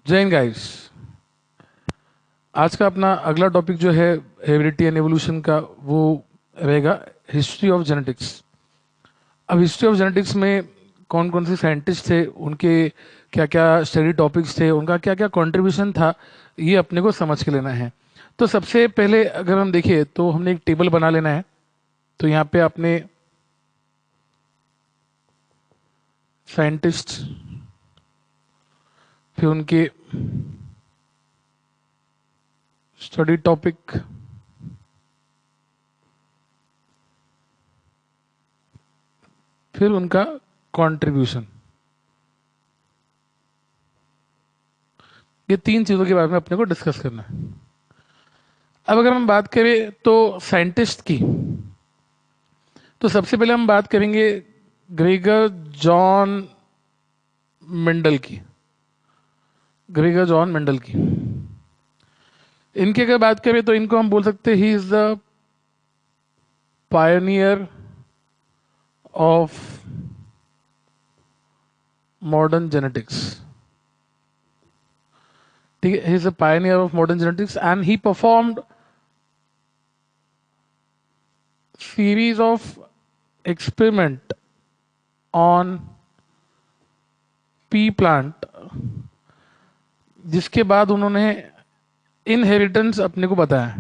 जय हिंद गाइस। आज का अपना अगला टॉपिक जो है हेरिडिटी एंड एवोल्यूशन का, वो रहेगा हिस्ट्री ऑफ जेनेटिक्स। अब हिस्ट्री ऑफ जेनेटिक्स में कौन कौन से साइंटिस्ट थे, उनके क्या क्या स्टडी टॉपिक्स थे, उनका क्या क्या कंट्रीब्यूशन था, ये अपने को समझ के लेना है। तो सबसे पहले अगर हम देखें तो हमने एक टेबल बना लेना है। तो यहाँ पे आपने साइंटिस्ट, फिर उनके स्टडी टॉपिक, फिर उनका कंट्रीब्यूशन, ये तीन चीजों के बारे में अपने को डिस्कस करना है। अब अगर हम बात करें तो साइंटिस्ट की, तो सबसे पहले हम बात करेंगे ग्रेगर जॉन मेंडल की। ग्रेगर जॉन मेंडल की, इनकी अगर बात करें तो इनको हम बोल सकते हैं he is the pioneer of modern genetics. ठीक है, he is the pioneer of modern genetics and he performed series of experiment on pea plant, जिसके बाद उन्होंने इनहेरिटेंस अपने को बताया।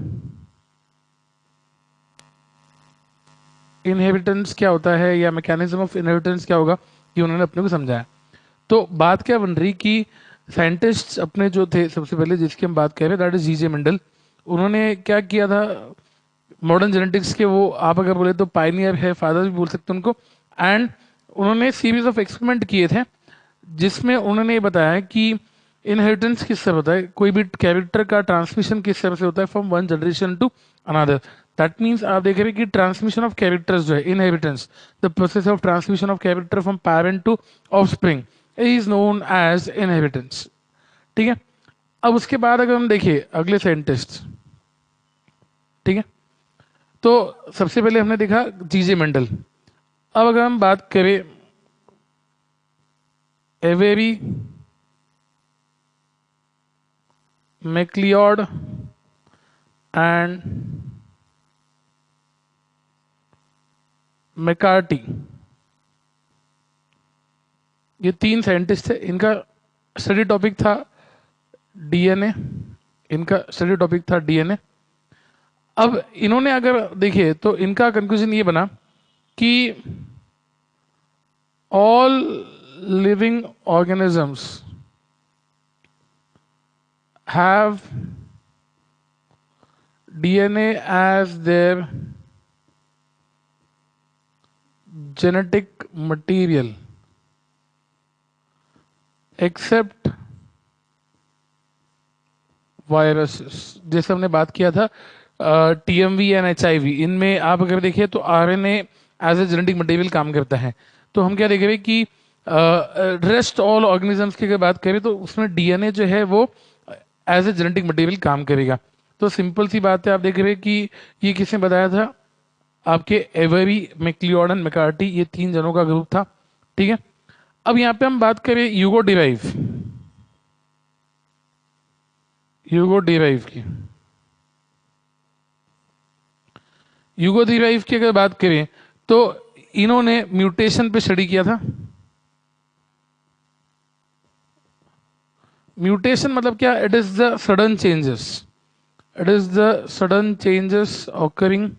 इनहेरिटेंस क्या होता है या मैकेनिज्म ऑफ इनहेरिटेंस क्या होगा, ये उन्होंने अपने को समझाया। तो बात क्या बन रही कि साइंटिस्ट अपने जो थे, सबसे पहले जिसकी हम बात कर रहे हैं दैट इज जीजे मेंडल। उन्होंने क्या किया था मॉडर्न जेनेटिक्स के, वो आप अगर बोले तो पायनियर है, फादर भी बोल सकते हैं उनको। एंड उन्होंने सीरीज ऑफ एक्सपेरिमेंट किए थे जिसमें उन्होंने ये बताया कि इनहेरिटेंस किस तरह होता है, कोई भी कैरेक्टर का ट्रांसमिशन किस तरह से होता है from one generation to another. That means आप देख रहे हैं कि ट्रांसमिशन ऑफ कैरेक्टर्स जो है inheritance, the process of transmission of character from parent to offspring is known as inheritance. ठीक है, अब उसके बाद अगर हम देखिए अगले साइंटिस्ट, ठीक है, तो सबसे पहले हमने देखा जीजे मेंडल। अब अगर हम बात करें एवेरी मैक्लियोड एंड मैकार्टी, ये तीन साइंटिस्ट थे। इनका स्टडी टॉपिक था डीएनए। इनका स्टडी टॉपिक था डीएनए। अब इन्होंने अगर देखिए तो इनका कंक्लूजन ये बना कि all living organisms have DNA as their genetic material except viruses. जैसे हमने बात किया था टीएमवी एंड एचआईवी, इनमें आप अगर देखिए तो RNA as a genetic material काम करता है। तो हम क्या देख रहे हैं कि रेस्ट ऑल ऑर्गेनिजम्स की अगर बात करें तो उसमें डीएनए जो है वो एज ए जेनेटिक मटेरियल काम करेगा। तो सिंपल सी बात है, आप देख रहे हैं कि ये किसने बताया था, आपके एवरी मैक्लियोड एंड मैकार्टी, ये तीन जनों का ग्रुप था। ठीक है, अब यहाँ पे हम बात करें यूगो डिराइव की। यूगो डिराइव की अगर बात करें तो इन्होंने म्यूटेशन पे स्टडी किया था। म्यूटेशन मतलब क्या, it is the sudden changes, it is the sudden changes occurring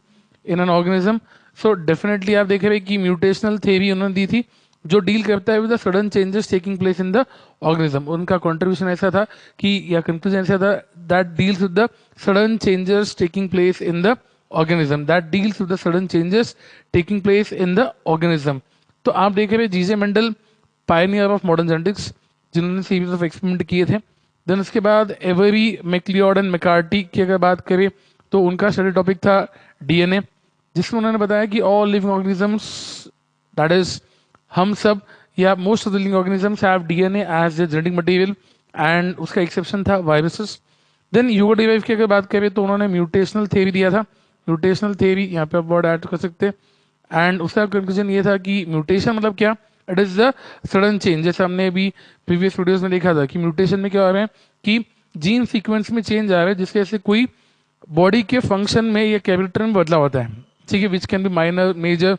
in an organism. So definitely आप देख रहे हैं कि म्यूटेशनल थ्योरी उन्होंने दी थी जो डील करता है with the sudden changes taking place in the organism. उनका कंट्रीब्यूशन ऐसा था कि, या कंक्लूजन ऐसा था, that deals with the sudden changes taking place in the organism, that deals with the sudden changes taking place in the organism. तो आप देख रहे हैं G J Mendel pioneer of modern genetics, जिन्होंने सीरीज ऑफ एक्सपेरिमेंट किए थे। Then उसके बाद एवरी मैक्लियोड एंड मैकार्टी की अगर बात करें तो उनका स्टडी टॉपिक था डीएनए, जिसमें उन्होंने बताया कि all living organisms, that is हम सब या most of the living organisms have DNA as a genetic material, and उसका एक्सेप्शन था वायरसेस। देन यूगो डिराइव की अगर बात करें तो उन्होंने म्यूटेशनल थ्योरी दिया था। म्यूटेशनल थ्योरी यहाँ पे आप वर्ड ऐड कर सकते हैं। एंड उसका कंक्लूजन ये था कि म्यूटेशन मतलब क्या, it is the sudden change. जैसे हमने अभी प्रीवियस वीडियोस में देखा था कि म्यूटेशन में क्या हो रहा है कि जीन सीक्वेंस में चेंज आ रहा है, जिसके वजह से कोई बॉडी के फंक्शन में या कैरेक्टर में बदलाव होता है, ठीक है, which can be minor major,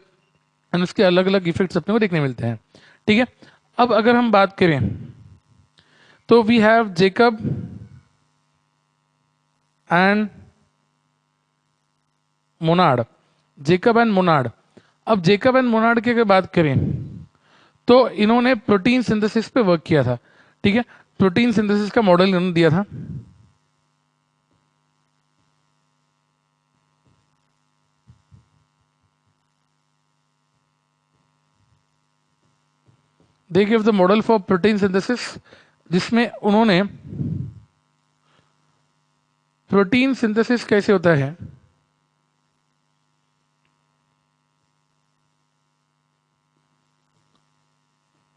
and उसके अलग अलग इफेक्ट्स अपने को देखने मिलते हैं, ठीक है। अब अगर हम बात करें तो we have Jacob and Monod, Jacob and Monod. अब जेकब एंड मोनार्ड की अगर बात करें तो इन्होंने प्रोटीन सिंथेसिस पे वर्क किया था, ठीक है। प्रोटीन सिंथेसिस का मॉडल इन्होंने दिया था। They give the model for protein synthesis, जिसमें उन्होंने प्रोटीन सिंथेसिस कैसे होता है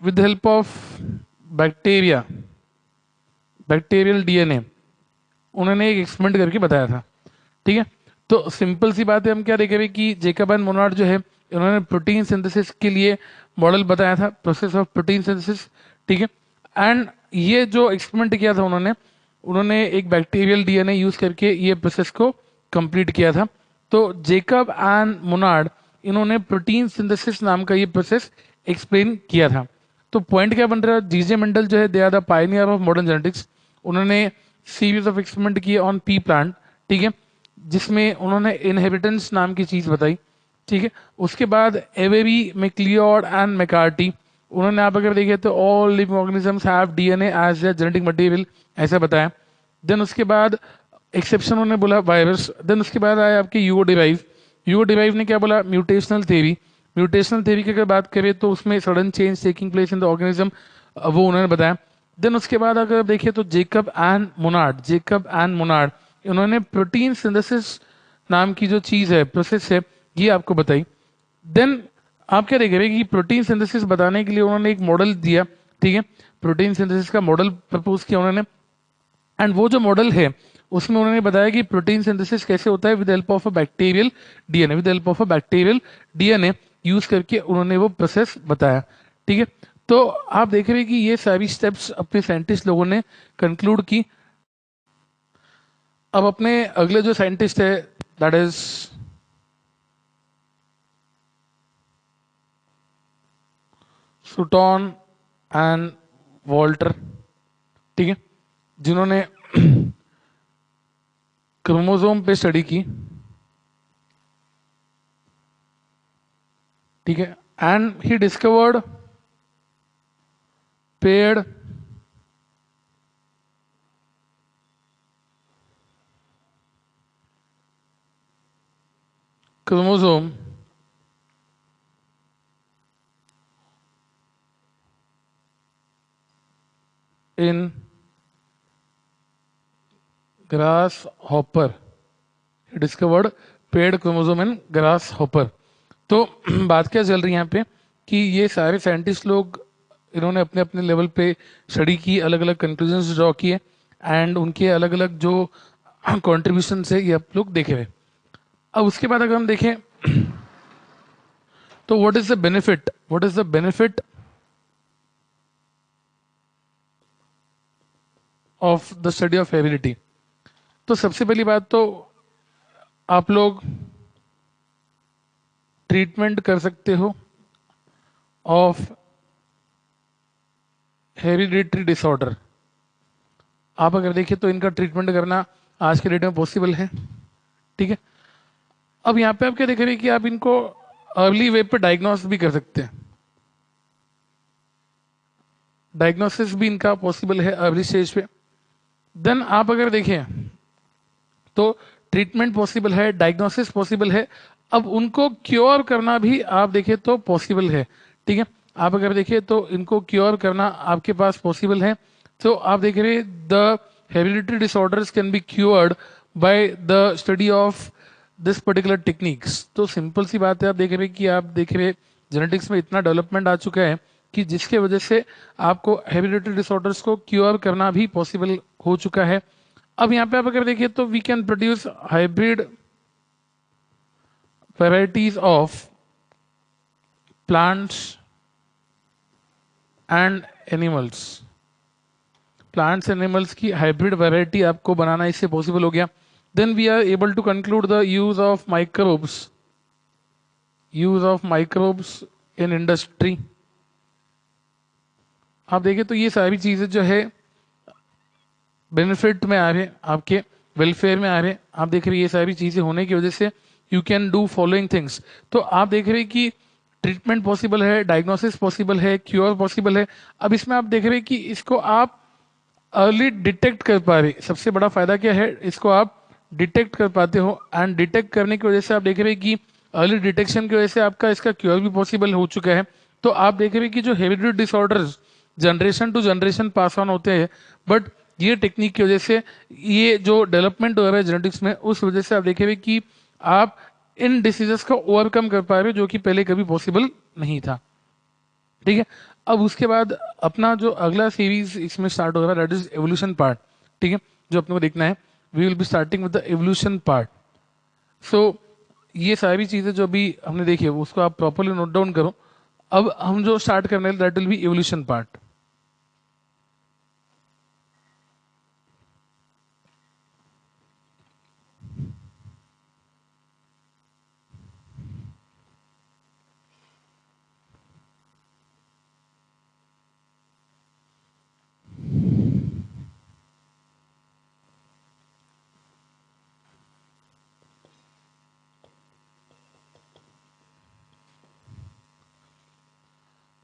with help of bacteria, bacterial DNA, उन्होंने एक एक्सपेरिमेंट करके बताया था, ठीक है। तो सिंपल सी बात है, हम क्या देख रहे हैं कि जेकब एंड मोनार्ड जो है इन्होंने प्रोटीन सिंथेसिस के लिए मॉडल बताया था, प्रोसेस ऑफ प्रोटीन सिंथेसिस, ठीक है। एंड ये जो एक्सपेरिमेंट किया था उन्होंने उन्होंने एक बैक्टीरियल डीएनए यूज करके ये प्रोसेस को कंप्लीट किया था। तो जेकब एंड मोनार्ड इन्होंने प्रोटीन सिंथेसिस नाम का ये प्रोसेस एक्सप्लेन किया था। तो पॉइंट क्या बन रहा है, जीजे मेंडल जो है they are the pioneer of modern genetics. उन्होंने सीरीज ऑफ एक्सपेरिमेंट किए ऑन पी प्लांट, ठीक है, जिसमें उन्होंने इनहेरिटेंस नाम की चीज बताई, ठीक है। उसके बाद एवेरी मैक्लियोड एंड मैकार्टी, उन्होंने आप अगर देखें तो all living organisms have DNA as their genetic material, ऐसा बताया। देन उसके बाद एक्सेप्शन उन्होंने बोला वायरस। देन उसके बाद आया आपके यूओ डिराइव। यूओ डिराइव ने क्या बोला, म्यूटेशनल थ्योरी। म्यूटेशनल थ्योरी की अगर बात करें तो उसमें sudden change taking place in the organism, वो उन्होंने बताया। देन उसके बाद अगर देखिए तो Jacob and Monod, Jacob and Monod इन्होंने प्रोटीन सिंथेसिस नाम की जो चीज है, प्रोसेस है, ये आपको बताई। देन आप क्या देख रहे हैं कि प्रोटीन सिंथेसिस बताने के लिए उन्होंने एक मॉडल दिया, ठीक है, प्रोटीन सिंथेसिस का मॉडल प्रपोज किया उन्होंने। एंड वो जो मॉडल है उसमें उन्होंने बताया कि प्रोटीन सिंथेसिस कैसे होता है with help of a bacterial DNA, with help of a bacterial DNA use करके उन्होंने वो प्रोसेस बताया, ठीक है। तो आप देख रहे हैं कि ये सारी स्टेप्स अपने साइंटिस्ट लोगों ने कंक्लूड की। अब अपने अगले जो साइंटिस्ट है दैट इज सुटॉन एंड वॉल्टर, ठीक है, जिन्होंने क्रोमोसोम पे स्टडी की, ठीक है। And he discovered paired chromosome in grass hopper, discovered paid chromosome in grass hopper. तो बात क्या चल रही है यहाँ पे कि ये सारे साइंटिस्ट लोग इन्होंने अपने अपने लेवल पे स्टडी की, अलग अलग कंक्लूजन्स ड्रॉ किए, एंड उनके अलग अलग जो कॉन्ट्रीब्यूशन है ये आप लोग देखे हुए। अब उसके बाद अगर हम देखें तो what is the benefit, what is the benefit of the study of heredity. तो सबसे पहली बात तो आप लोग ट्रीटमेंट कर सकते हो ऑफ हेरिडिटरी डिसऑर्डर। आप अगर देखें तो इनका ट्रीटमेंट करना आज के डेट में पॉसिबल है, ठीक है। अब यहाँ पे आप क्या देख रहे हैं कि आप इनको अर्ली वे पे डायग्नोस भी कर सकते हैं, डायग्नोसिस भी इनका पॉसिबल है अर्ली स्टेज पे। देन आप अगर देखें तो ट्रीटमेंट पॉसिबल है, डायग्नोसिस पॉसिबल है, अब उनको क्योर करना भी आप देखें तो पॉसिबल है, ठीक है। आप अगर देखें तो इनको क्योर करना आपके पास पॉसिबल है। तो आप देख रहे the hereditary disorders can be cured by the study of this particular techniques. तो सिंपल सी बात है, आप देख रहे हैं कि आप देख रहे जेनेटिक्स में इतना डेवलपमेंट आ चुका है कि जिसके वजह से आपको हेरिडिटरी डिसऑर्डर्स को क्योर करना भी पॉसिबल हो चुका है। अब यहाँ पे आप अगर देखिए तो we can produce hybrid varieties of plants and animals, plants animals की हाइब्रिड वैरायटी आपको बनाना इससे पॉसिबल हो गया. Then we are able to conclude the use of microbes in industry. आप देखें तो ये सारी चीजें जो है बेनिफिट में आ रहे हैं, आपके वेलफेयर में आ रहे हैं. आप देख रहे हैं ये सारी चीजें होने की वजह से you can do following things. तो आप देख रहे हैं कि ट्रीटमेंट पॉसिबल है, डायग्नोसिस पॉसिबल है, क्योर पॉसिबल है. अब इसमें आप देख रहे हैं कि इसको आप अर्ली डिटेक्ट कर पा रहे. सबसे बड़ा फायदा क्या है, इसको आप डिटेक्ट कर पाते हो एंड डिटेक्ट करने की वजह से आप देख रहे हैं कि अर्ली डिटेक्शन की वजह से आपका इसका क्योर भी पॉसिबल हो चुका है. तो आप देख रहे हैं कि जो heredity disorders generation to generation pass on होते हैं, बट ये टेक्निक की वजह से ये जो डेवलपमेंट हो रहा है जेनेटिक्स में, उस वजह से आप देख रहे हैं कि आप इन डिसीजेस को ओवरकम कर पा रहे हो जो कि पहले कभी पॉसिबल नहीं था. ठीक है. अब उसके बाद अपना जो अगला सीरीज इसमें स्टार्ट हो रहा है, दैट इज एवोल्यूशन पार्ट. ठीक है, जो अपने को देखना है, we will be starting with the evolution part. So ये सारी चीजें जो अभी हमने देखी है उसको आप प्रॉपरली नोट डाउन करो. अब हम जो स्टार्ट करने वाले that will be evolution part.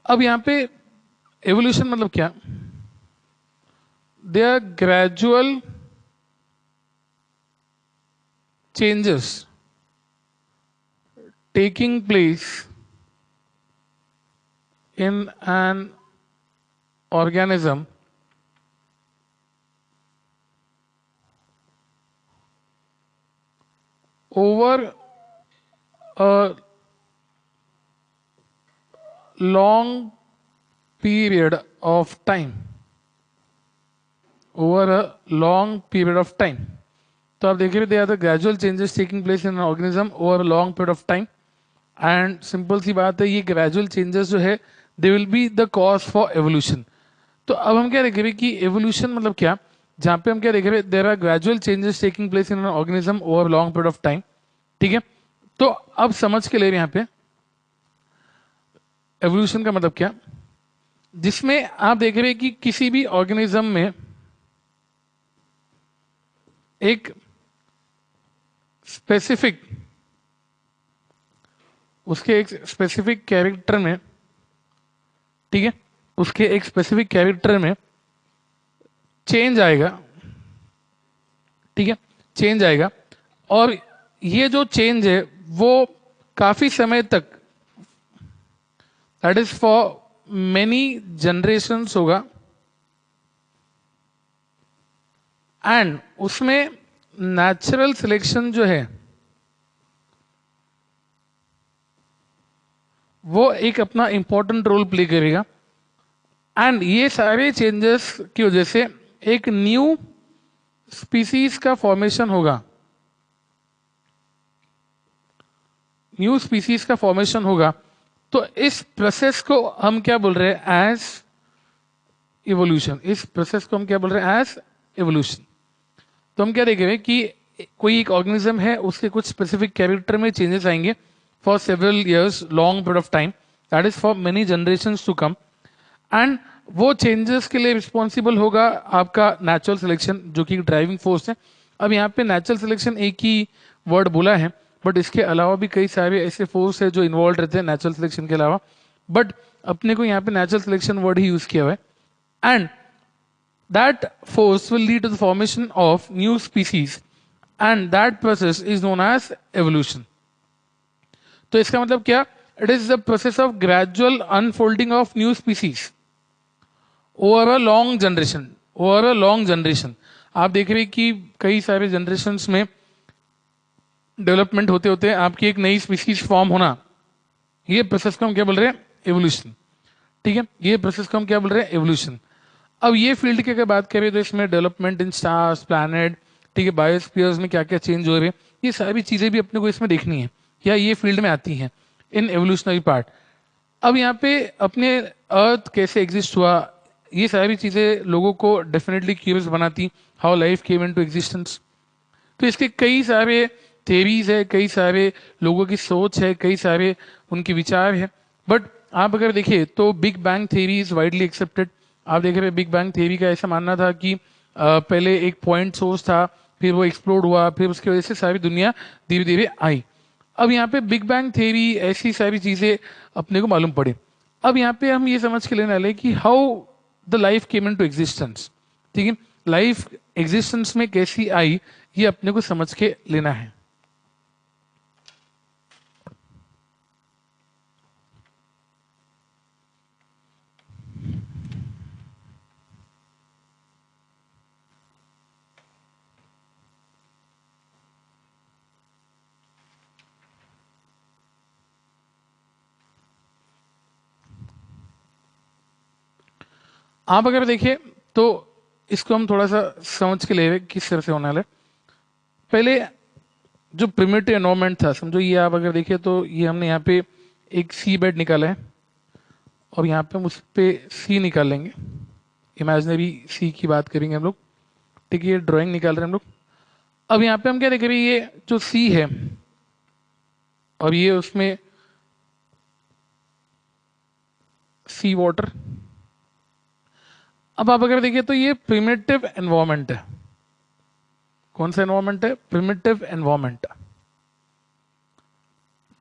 अब यहाँ पे एवोल्यूशन मतलब क्या, they are gradual changes taking place in an organism over a long period of time. Over a long period of time. तो आप देख रहे they are the gradual changes taking place in organism over long period of time. And simple सी बात है, ये gradual changes जो है they will be the cause for evolution. तो अब हम क्या देख रहे हैं कि एवोल्यूशन मतलब क्या, जहां पे हम क्या देख रहे हैं, there are gradual changes taking place in an organism over long period of time. ठीक है. तो अब समझ के ले रहे हैं यहाँ पे एवोल्यूशन का मतलब क्या, जिसमें आप देख रहे हैं कि किसी भी ऑर्गेनिज्म में एक स्पेसिफिक, उसके एक स्पेसिफिक कैरेक्टर में, ठीक है, उसके एक स्पेसिफिक कैरेक्टर में चेंज आएगा. ठीक है, चेंज आएगा. और ये जो चेंज है वो काफी समय तक, that is for many generations होगा. एंड उसमें नेचुरल सिलेक्शन जो है वो एक अपना इंपॉर्टेंट रोल प्ले करेगा. एंड ये सारे चेंजेस की वजह से एक न्यू स्पीसीज का फॉर्मेशन होगा. न्यू स्पीसीज का फॉर्मेशन होगा. तो इस प्रोसेस को हम क्या बोल रहे हैं, एज इवोल्यूशन. इस प्रोसेस को हम क्या बोल रहे हैं, एज इवोल्यूशन. तो हम क्या देख रहे हैं कि कोई एक ऑर्गेनिज्म है, उसके कुछ स्पेसिफिक कैरेक्टर में चेंजेस आएंगे for several years, long period of time, that is for many generations to come. And वो चेंजेस के लिए रिस्पॉन्सिबल होगा आपका नेचुरल सिलेक्शन, जो कि ड्राइविंग फोर्स है. अब यहाँ पे नेचुरल सिलेक्शन एक ही वर्ड बोला है, बट इसके अलावा भी कई सारे ऐसे फोर्स है जो इन्वॉल्व रहते हैं नेचुरल सिलेक्शन के अलावा. बट अपने को यहाँ पे नेचुरल सिलेक्शन वर्ड ही यूज किया हुआ है. And that force will lead to the formation of new species and that process is known as evolution. तो इसका मतलब क्या, it is the process of gradual unfolding of new species over a long generation. over a long generation आप देख रहे हैं कि कई सारे जनरेशन्स में डेवलपमेंट होते होते आपकी एक नई स्पीसीज फॉर्म होना, ये प्रोसेस को हम क्या बोल रहे हैं, एवोल्यूशन. ठीक है, ये प्रोसेस को हम क्या बोल रहे हैं, एवोल्यूशन. अब ये फील्ड की अगर बात करें तो इसमें डेवलपमेंट इन स्टार्स, प्लैनेट, ठीक है, बायोस्फीयर्स में क्या क्या चेंज हो रहे हैं, ये सारी चीजें भी अपने को इसमें देखनी है, या ये फील्ड में आती हैं इन एवोल्यूशनरी पार्ट. अब यहाँ पे अपने अर्थ कैसे एग्जिस्ट हुआ, ये सारी चीजें लोगों को डेफिनेटली क्यूरियस बनाती, how life came into existence. तो इसके कई सारे थेरीज है, कई सारे लोगों की सोच है, कई सारे उनके विचार है। बट आप अगर देखिए तो big bang theory is widely accepted. आप देख रहे हैं बिग बैंग थेरी का ऐसा मानना था कि पहले एक पॉइंट सोर्स था, फिर वो एक्सप्लोड हुआ, फिर उसकी वजह से सारी दुनिया धीरे धीरे आई। अब यहाँ पे बिग बैंग थेरी ऐसी सारी चीजें अपने को मालूम पड़े। अब यहाँ पे हम ये समझ के लेने वाले कि how the life came into existence. ठीक है, लाइफ एग्जिस्टेंस में कैसी आई, ये अपने को समझ के लेना है। आप अगर देखिए तो इसको हम थोड़ा सा समझ के ले रहे किस तरह से होने वाला है। पहले जो प्रिमिटिव एनवायरमेंट था, समझो ये आप अगर देखिए तो ये हमने यहाँ पे एक सी बेड निकाला है, और यहाँ पे हम उस पे सी निकाल लेंगे, इमेजिनरी सी की बात करेंगे हम लोग। ठीक है, ये ड्राइंग निकाल रहे हैं हम लोग। अब यहाँ पे हम क्या देख रहे हैं, ये जो सी है और ये उसमें सी वाटर। अब आप अगर देखिए तो ये प्रिमिटिव एनवायरमेंट है। कौन सा एनवायरमेंट है? Primitive environment.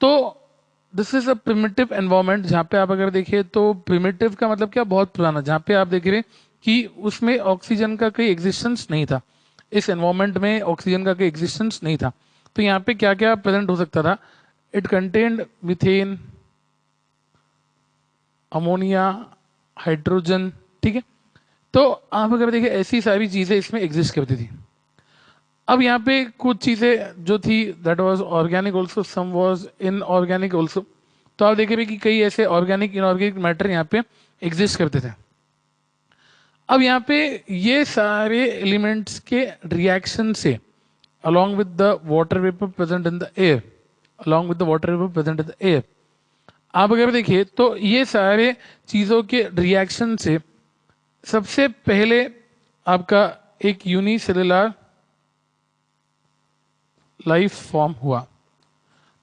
तो this is a primitive environment, जहां पे आप अगर देखिए तो प्रिमिटिव का मतलब क्या, बहुत पुराना, जहां पे आप देख रहे हैं कि उसमें ऑक्सीजन का कोई एग्जिस्टेंस नहीं था। इस एनवायरमेंट में ऑक्सीजन का कोई एग्जिस्टेंस नहीं था। तो यहाँ पे क्या क्या प्रेजेंट हो सकता था? It contained methane, ammonia, hydrogen. ठीक है, तो आप अगर देखिए ऐसी सारी चीजें इसमें एग्जिस्ट करती थी। अब यहाँ पे कुछ चीजें जो थी that was organic also, some was inorganic also. तो आप देखेंगे कि कई ऐसे ऑर्गेनिक इनऑर्गेनिक मैटर यहाँ पे एग्जिस्ट करते थे। अब यहाँ पे ये सारे एलिमेंट्स के रिएक्शन से along with the water vapor present in the air, along with the water vapor present in the air, आप अगर देखिए तो ये सारे चीजों के रिएक्शन से सबसे पहले आपका एक यूनिसेलुलर लाइफ फॉर्म हुआ।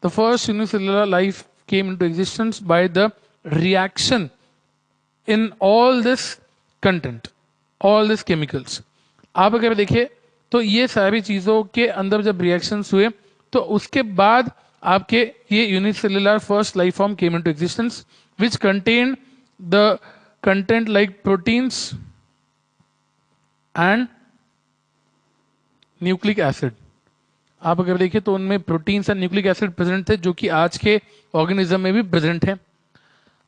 The first unicellular life came into existence by the reaction in all this content, all this chemicals. आप अगर देखिए तो ये सारी चीजों के अंदर जब रिएक्शंस हुए तो उसके बाद आपके ये unicellular first life form came into existence which contain the content like proteins and nucleic acid. आप अगर देखिए तो उनमें proteins and nucleic acid present थे, जो कि आज के ऑर्गेनिज्म में भी प्रेजेंट है।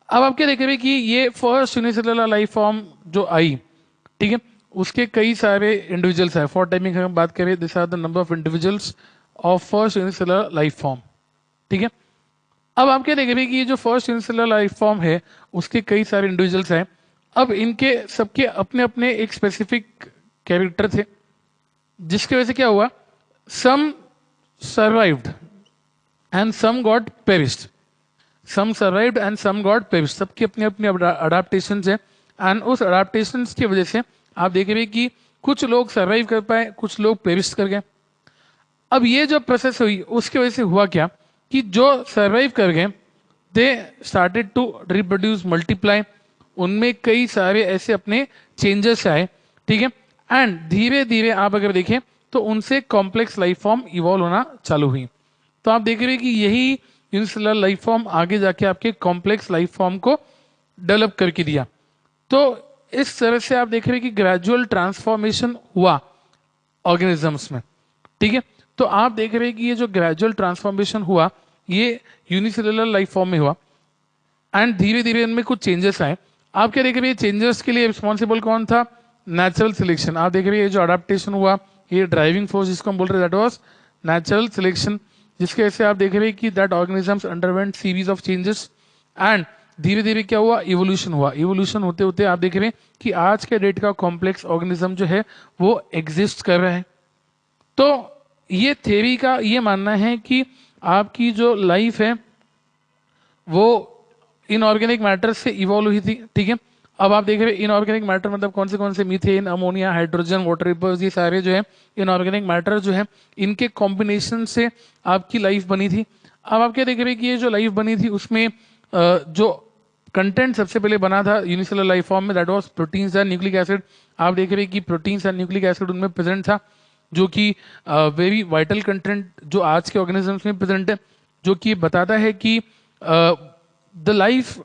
अब आप क्या देख रहे हैं कि ये फर्स्ट यूनिसेलुलर लाइफ फॉर्म जो आई, ठीक है, उसके कई सारे इंडिविजुअल्स है। फॉर टाइमिंग हम बात करें, this are the number of individuals of first unicellular life form. ठीक है, अब आप क्या देख रहे हैं कि ये जो फर्स्ट यूनिसेलुलर लाइफ फॉर्म है उसके कई सारे इंडिविजुअल्स हैं। अब इनके सबके अपने अपने एक स्पेसिफिक कैरेक्टर थे, जिसकी वजह से क्या हुआ, some survived and some got perished, some survived and some got perished. सबकी अपनी अपनी अडाप्टेशन है, एंड उस अडाप्टेशन की वजह से आप देख रहे हैं कि कुछ लोग सर्वाइव कर पाए, कुछ लोग पेरिस्ट कर गए। अब ये जो प्रोसेस हुई उसकी वजह से हुआ क्या कि जो सर्वाइव कर गए they started to reproduce, multiply. उनमें कई सारे ऐसे अपने चेंजेस आए। ठीक है, एंड धीरे धीरे आप अगर देखें तो उनसे कॉम्प्लेक्स लाइफ फॉर्म इवॉल्व होना चालू हुई। तो आप देख रहे हैं कि यही यूनिसेलुलर लाइफ फॉर्म आगे जाके आपके कॉम्प्लेक्स लाइफ फॉर्म को डेवलप करके दिया। तो इस तरह से आप देख रहे हैं कि ग्रेजुअल ट्रांसफॉर्मेशन हुआ ऑर्गेनिजम्स में। ठीक है, तो आप देख रहे हैं कि ये जो ग्रेजुअल ट्रांसफॉर्मेशन हुआ ये यूनिसेलुलर लाइफ फॉर्म में हुआ, एंड धीरे धीरे इनमें कुछ चेंजेस आए। आप क्या देख रहे हैं, चेंजेस के लिए रिस्पॉन्सिबल कौन था? Natural selection. आप देख रहे हैं ये जो अडेप्टेशन हुआ, ये ड्राइविंग फोर्स जिसको हम बोल रहे हैं दैट वाज नेचुरल सिलेक्शन, जिसके वजह से आप देख रहे हैं कि that organisms underwent series of changes, and धीरे धीरे क्या हुआ, इवोल्यूशन हुआ। इवोल्यूशन होते होते आप देख रहे हैं कि आज के डेट का कॉम्प्लेक्स ऑर्गेनिज्म जो है वो एग्जिस्ट कर रहा है। तो ये थ्योरी का ये मानना है कि आपकी जो लाइफ है वो इनऑर्गेनिक मैटर से इवॉल्व हुई थी, ठीक है। अब आप देख रहे हैं इनऑर्गेनिक मैटर मतलब कौन से methane, ammonia, hydrogen, water vapours, ये सारे जो है इनऑर्गेनिक मैटर जो है इनके कॉम्बिनेशन से आपकी लाइफ बनी थी। अब आप क्या देख रहे हैं कि ये जो लाइफ बनी थी उसमें जो कंटेंट सबसे पहले बना था यूनिसेलुलर लाइफ फॉर्म में, that was proteins and nucleic acid. आप देख रहे हैं कि प्रोटीन्स एंड न्यूक्लिक एसिड उनमें प्रेजेंट था, जो कि वेरी वाइटल कंटेंट जो आज के ऑर्गेनिजम्स में प्रेजेंट है, जो कि बताता है कि the life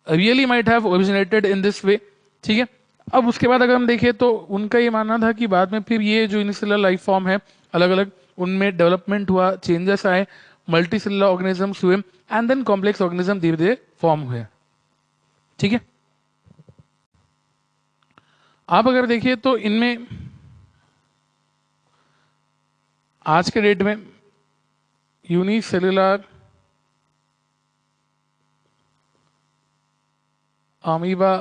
really might have originated in this way, ठीक है। अब उसके बाद अगर हम देखें तो उनका ये मानना था कि बाद में फिर ये जो यूनिसेलुलर लाइफ फॉर्म है अलग अलग उनमें डेवलपमेंट हुआ, चेंजेस आए, मल्टी सेलुलर ऑर्गेनिजम्स हुए एंड देन कॉम्प्लेक्स ऑर्गेनिज्म धीरे धीरे फॉर्म हुए, ठीक है। आप अगर देखिए तो इनमें आज के डेट में यूनिसेलुलर, अमीबा,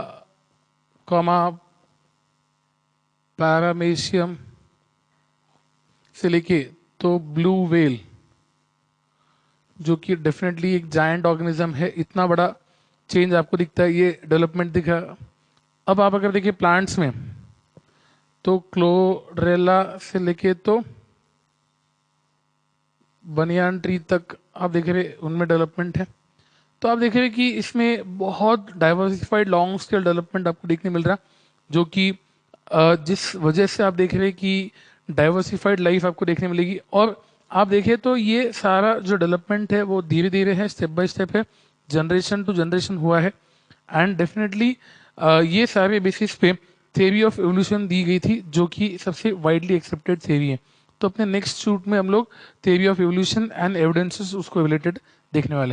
कॉमा, पैरामेशियम से लेके तो ब्लू व्हेल, जो कि डेफिनेटली एक जायंट ऑर्गेनिज्म है, इतना बड़ा चेंज आपको दिखता है, ये डेवलपमेंट दिखा। अब आप अगर देखिए प्लांट्स में तो क्लोरेला से लेके तो बनियान ट्री तक आप देख रहे उनमें डेवलपमेंट है। तो आप देख रहे कि इसमें बहुत डाइवर्सिफाइड लॉन्ग स्केल डेवलपमेंट आपको देखने मिल रहा, जो कि जिस वजह से आप देख रहे कि डाइवर्सिफाइड लाइफ आपको देखने मिलेगी। और आप देखें तो ये सारा जो डेवलपमेंट है वो धीरे धीरे है, स्टेप बाय स्टेप है, जनरेशन टू जनरेशन हुआ है। एंड डेफिनेटली ये सारे बेसिस पे थ्योरी ऑफ एवोल्यूशन दी गई थी, जो कि सबसे वाइडली एक्सेप्टेड थ्योरी है। तो अपने नेक्स्ट शूट में हम लोग theory of evolution and evidences उसको रिलेटेड देखने वाले हैं।